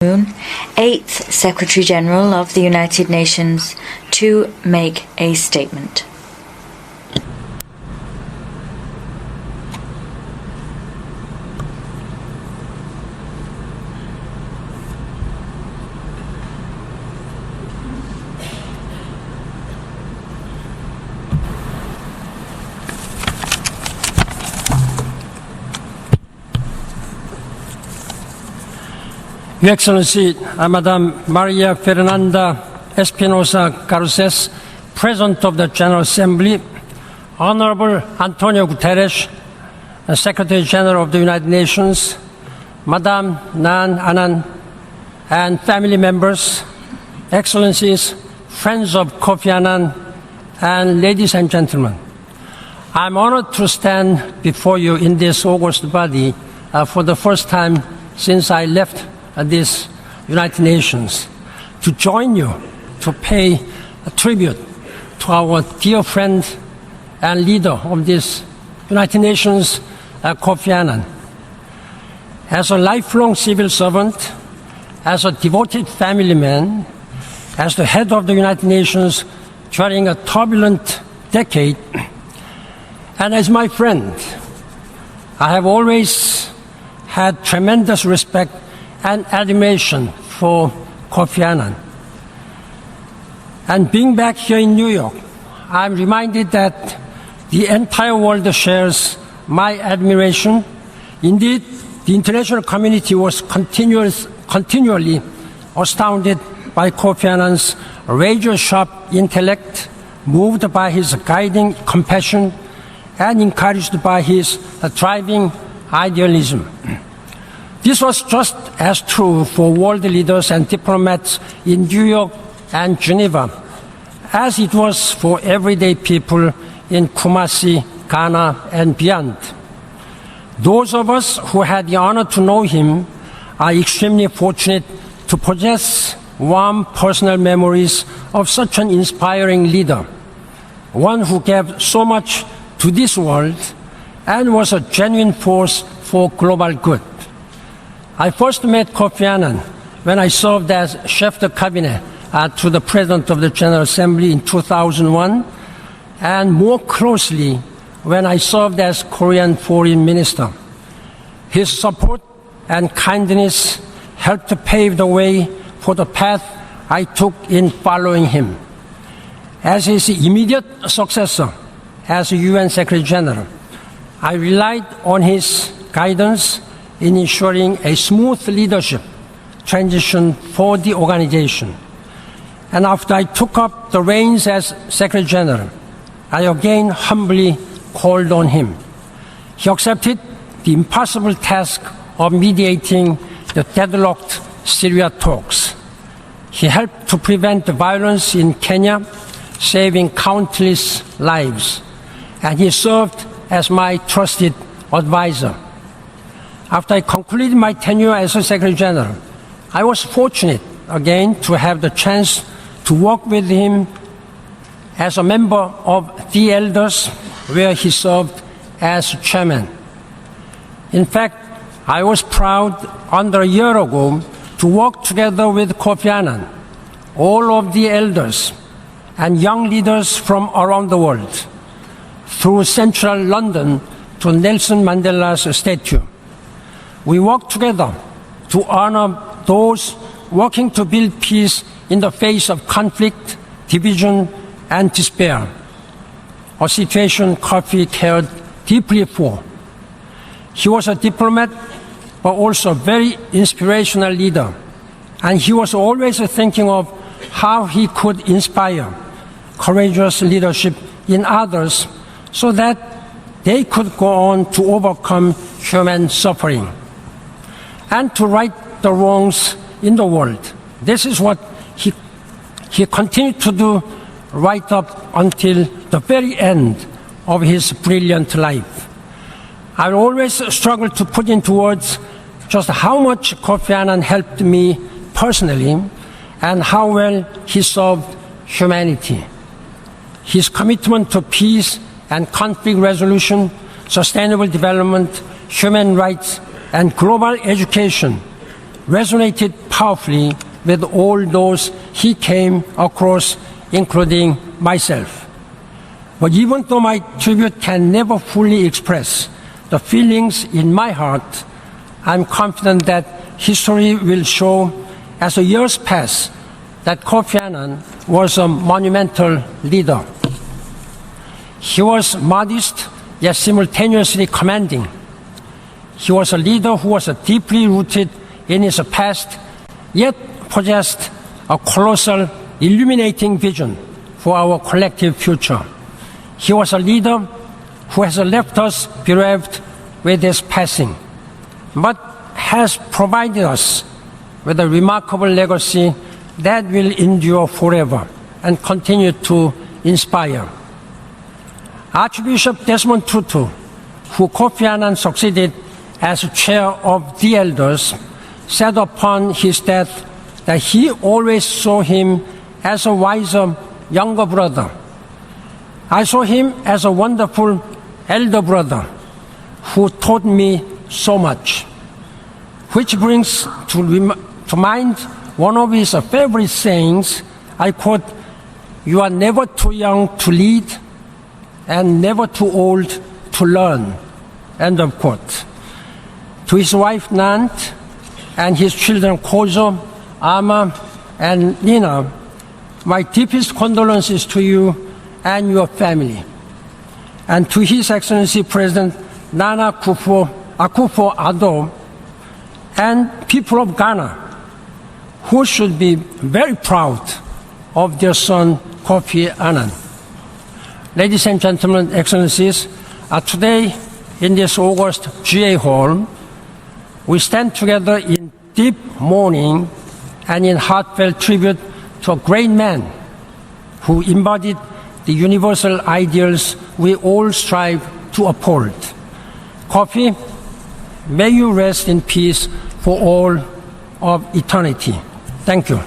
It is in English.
8th Secretary General of the United Nations, to make a statement. Your Excellency, Madam Maria Fernanda Espinosa Garces, President of the General Assembly, Honorable Antonio Guterres, Secretary General of the United Nations, Madam Nan Annan, and family members, Excellencies, friends of Kofi Annan, and ladies and gentlemen. I'm honored to stand before you in this august body for the first time since I left this United Nations, to join you to pay a tribute to our dear friend and leader of this United Nations, Kofi Annan. As a lifelong civil servant, as a devoted family man, as the head of the United Nations during a turbulent decade, and as my friend, I have always had tremendous respect and admiration for Kofi Annan. And being back here in New York, I'm reminded that the entire world shares my admiration. Indeed, the international community was continually astounded by Kofi Annan's razor-sharp intellect, moved by his guiding compassion, and encouraged by his driving idealism. This was just as true for world leaders and diplomats in New York and Geneva as it was for everyday people in Kumasi, Ghana, and beyond. Those of us who had the honor to know him are extremely fortunate to possess warm personal memories of such an inspiring leader, one who gave so much to this world and was a genuine force for global good. I first met Kofi Annan when I served as chef de cabinet to the President of the General Assembly in 2001, and more closely when I served as Korean Foreign Minister. His support and kindness helped to pave the way for the path I took in following him. As his immediate successor as UN Secretary General, I relied on his guidance in ensuring a smooth leadership transition for the organization. And after I took up the reins as Secretary General, I again humbly called on him. He accepted the impossible task of mediating the deadlocked Syria talks. He helped to prevent the violence in Kenya, saving countless lives, and he served as my trusted advisor. After I concluded my tenure as a Secretary General, I was fortunate again to have the chance to work with him as a member of the elders, where he served as chairman. In fact, I was proud under a year ago to work together with Kofi Annan, all of the elders and young leaders from around the world, through central London to Nelson Mandela's statue. We work together to honor those working to build peace in the face of conflict, division, and despair, a situation Kofi cared deeply for. He was a diplomat, but also a very inspirational leader, and he was always thinking of how he could inspire courageous leadership in others so that they could go on to overcome human suffering and to right the wrongs in the world. This is what he continued to do right up until the very end of his brilliant life. I always struggled to put into words just how much Kofi Annan helped me personally and how well he served humanity. His commitment to peace and conflict resolution, sustainable development, human rights, and global education resonated powerfully with all those he came across, including myself. But even though my tribute can never fully express the feelings in my heart, I'm confident that history will show, as the years pass, that Kofi Annan was a monumental leader. He was modest, yet simultaneously commanding. He was a leader who was deeply rooted in his past, yet possessed a colossal, illuminating vision for our collective future. He was a leader who has left us bereaved with his passing, but has provided us with a remarkable legacy that will endure forever and continue to inspire. Archbishop Desmond Tutu, who Kofi Annan succeeded as chair of the elders, said upon his death that he always saw him as a wiser younger brother. I saw him as a wonderful elder brother who taught me so much, which brings to mind one of his favorite sayings. I quote, "You are never too young to lead and never too old to learn," end of quote. To his wife, Nant, and his children, Kozo, Ama, and Nina, my deepest condolences to you and your family. And to His Excellency President Nana Akufo-Addo and people of Ghana, who should be very proud of their son, Kofi Annan. Ladies and gentlemen, Excellencies, today in this August GA Hall, we stand together in deep mourning and in heartfelt tribute to a great man who embodied the universal ideals we all strive to uphold. Kofi, may you rest in peace for all of eternity. Thank you.